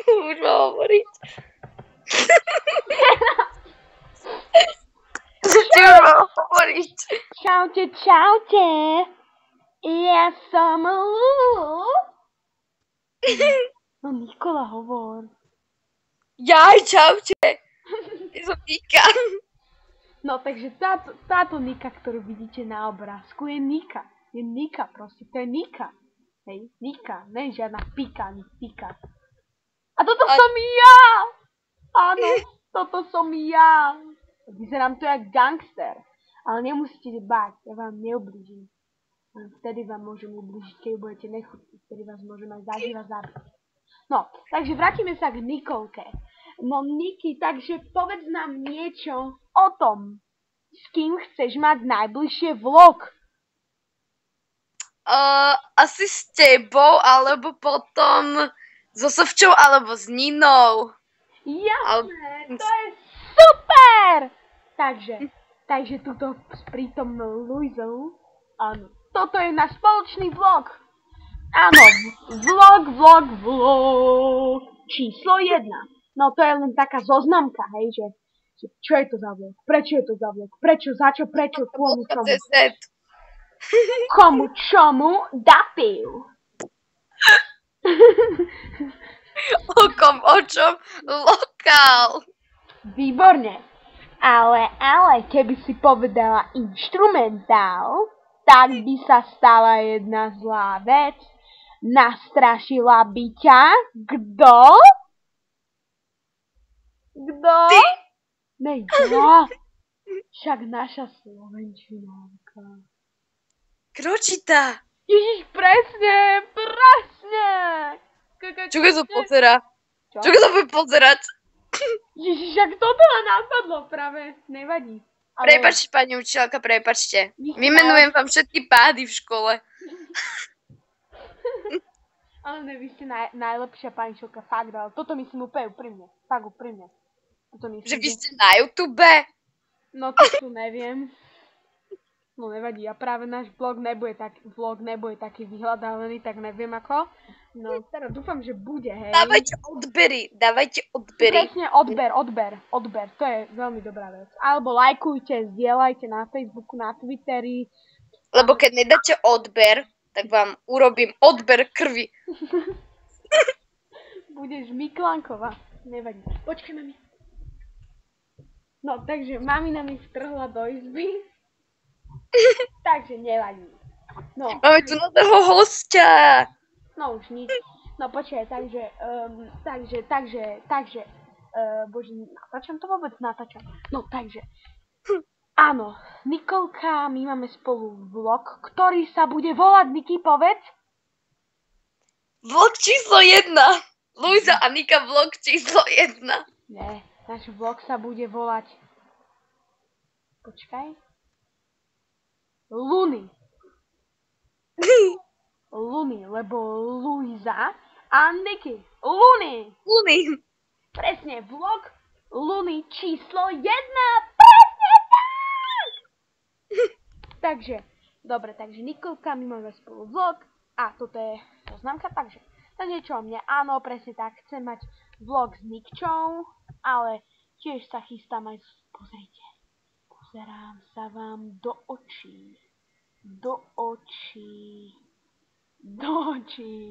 Už mám hovoriť. Už mám hovoriť. Čaute, čaute. Ja som Lulu. No Nikola, hovor. Jaj, čaute. Ja som Nika. No takže táto Nika, ktorú vidíte na obrázku, je Nika. Je Nika, proste, to je Nika. Hej, Nika, ne žiadna Pika, ani Pika. A toto som ja! Áno, toto som ja. Vyzerám to jak gangster. Ale nemusíte sa báť, ja vám neublížim. Vtedy vám môžem ublížiť, keď budete nechutí. Vtedy vás môžem aj zaživa zabiť. No, takže vrátime sa k Nikolke. No Niky, takže povedz nám niečo o tom, s kým chceš mať najbližšie vlog. Asi s tebou, alebo potom so Sofčou, alebo s Ninou. Jasné, to je super! Takže tuto s prítomnou Luizou, áno, toto je náš spoločný vlog. Áno, vlog číslo 1. No to je len taká zoznamka, hej, že čo je to za vlog, prečo je to za vlog, prečo, komu, čomu. Komu, čomu, dapiu. O čom? Lokál. Výborne. Ale keby si povedala inštrumentál, tak by sa stala jedna zlá vec. Nastrašila by ťa kto? Kto? Ty. Nej ja. Však naša slovenčinárka. Kročita. Ježiš, presne. Čo keď to pozerá? Čo? Čo keď to bude pozerať? Ježiš, ak toto ma napadlo práve. Nevadí. Ale... Prepáčte, pani učiteľka, prepáčte. Vymenujem vám všetky pády v škole. Ale ne, vy ste najlepšia pani učiteľka, fakt, ale toto myslím úplne úprimne. Fakt úprimne. Že vy ste na YouTube? No to tu neviem. No nevadí, a práve náš vlog nebude taký vyhľadávaný, tak neviem ako. No teraz dúfam, že bude, hej. Dávajte odbery. Presne, odber, to je veľmi dobrá vec. Alebo lajkujte, zdieľajte na Facebooku, na Twitteri. Lebo keď nedáte odber, tak vám urobím odber krvi. Budeš Miklanková. Nevadí. Počkaj, mami. No, takže mamina mi vtrhla do izby. Takže nevadí. No. Máme tu nového hostia. No už nič. No počkaj, takže, bože, natáčam to vôbec? Natáčam. No, takže, áno, Nikolka, my máme spolu vlog, ktorý sa bude volať, Niky, povedz? Vlog číslo 1. Luisa a Nika, vlog číslo 1. Ne, náš vlog sa bude volať, počkaj, Luny, lebo Luisa a Niky. Luny. Presne, vlog Luny číslo 1. Presne tak! Takže, dobre, takže Nikolka, my máme spolu vlog a toto je poznámka, takže to niečo o mne. Áno, presne tak, chcem mať vlog s Nikčou, ale tiež sa chystám aj, pozrite, pozerám sa vám do očí.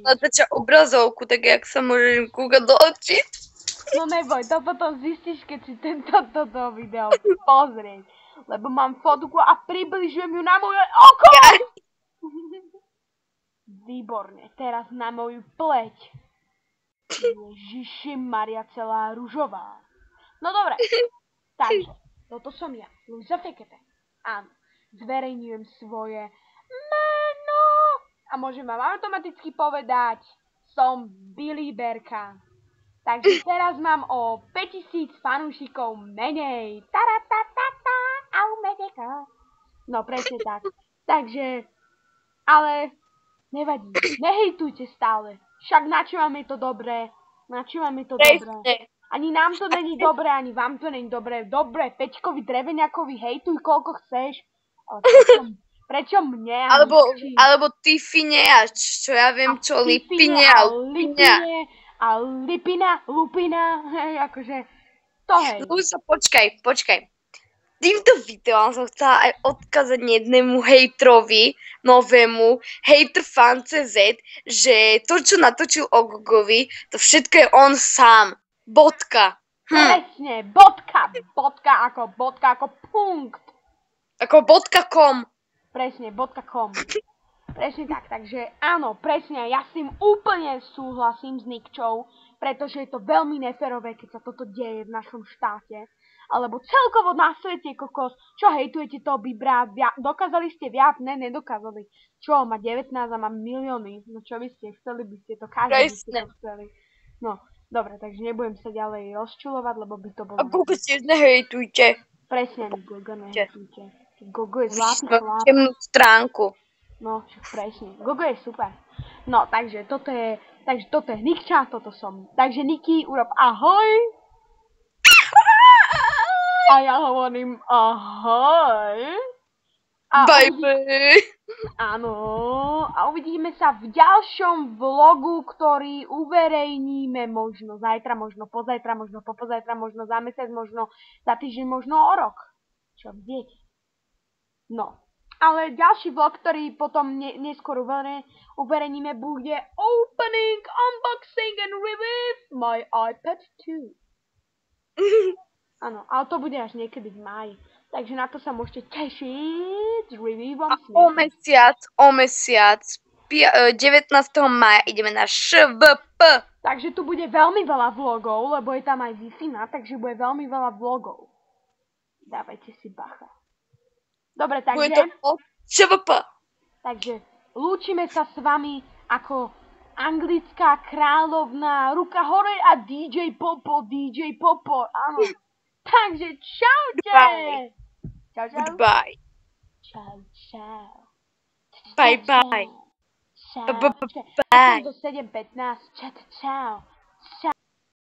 Natáča obrazovku, tak jak sa môžem kúkať do očí. No neboj, to potom zistíš, keď si toto video pozrieť. Lebo mám fotku a približujem ju na moje oko. Výborne, teraz na moju pleť. Ježiši Maria, celá ružová. No dobre, takže, toto som ja, Luisa Fekete. Áno, zverejňujem svoje meno. A môžem vám automaticky povedať, som Billy Berka. Takže teraz mám o 5000 fanúšikov menej. Taratatata, au medeka. No presne tak. Takže, ale nevadí, nehejtujte stále. Však na čo vám je to dobré? Ani nám to není dobré, ani vám to není dobré. Dobre, Peťkovi, Dreveniakovi, hejtuj koľko chceš. Ale prečo mne? Alebo ty fineač, čo ja viem, čo lipine a lipine. a lupina, hej, akože to hej. Luisa, počkaj. Týmto videom som chcela aj odkázať jednému hejtrovi, novému, hejter fan.cz, že to, čo natočil o Gogovi, to všetko je on sám. Bodka. Presne, bodka ako punkt. Ako .com. Presne, .com. Presne tak, takže áno, presne, ja s tým úplne súhlasím s Nikčou, pretože je to veľmi neférové, keď sa toto deje v našom štáte. Alebo celkovo na svete, kokos, čo hejtujete toho Bibra, dokázali ste viac? Ne, nedokázali. Čo, má 19 a má milióny, no čo by ste, chceli by ste to, každý by ste to chceli. No, dobre, takže nebudem sa ďalej rozčulovať, lebo by to bolo... A Google tiež nehejtujte. Presne, Google nehejtujte. Google je zlatý Máme chlap. temnú stránku. No, presne. Google je super. No, takže toto je Nikča, toto som. Takže Niky, urob ahoj. A ja hovorím ahoj. Bye bye. Áno. A uvidíme sa v ďalšom vlogu, ktorý uverejníme možno zajtra, možno pozajtra, možno popozajtra, možno za mesiac, možno za týždeň, možno o rok. Čo vidieť? No. Ale ďalší vlog, ktorý potom neskôr uverejníme, bude opening, unboxing and review my iPad 2. Áno, ale to bude až niekedy v máji. Takže na to sa môžete tešiť. Review-om o mesiac, 19. mája ideme na ŠVP. Takže tu bude veľmi veľa vlogov, lebo je tam aj Wi-Fi, takže bude veľmi veľa vlogov. Dávajte si bacha. Dobre, takže... Bude to o ŠVP. Takže lúčime sa s vami ako anglická kráľovná, ruka hore a DJ Popo, áno. Takže čaute! Goodbye. Čau. Goodbye. Čau. Bye bye. Čau. Bye. Do 7:15. Čau.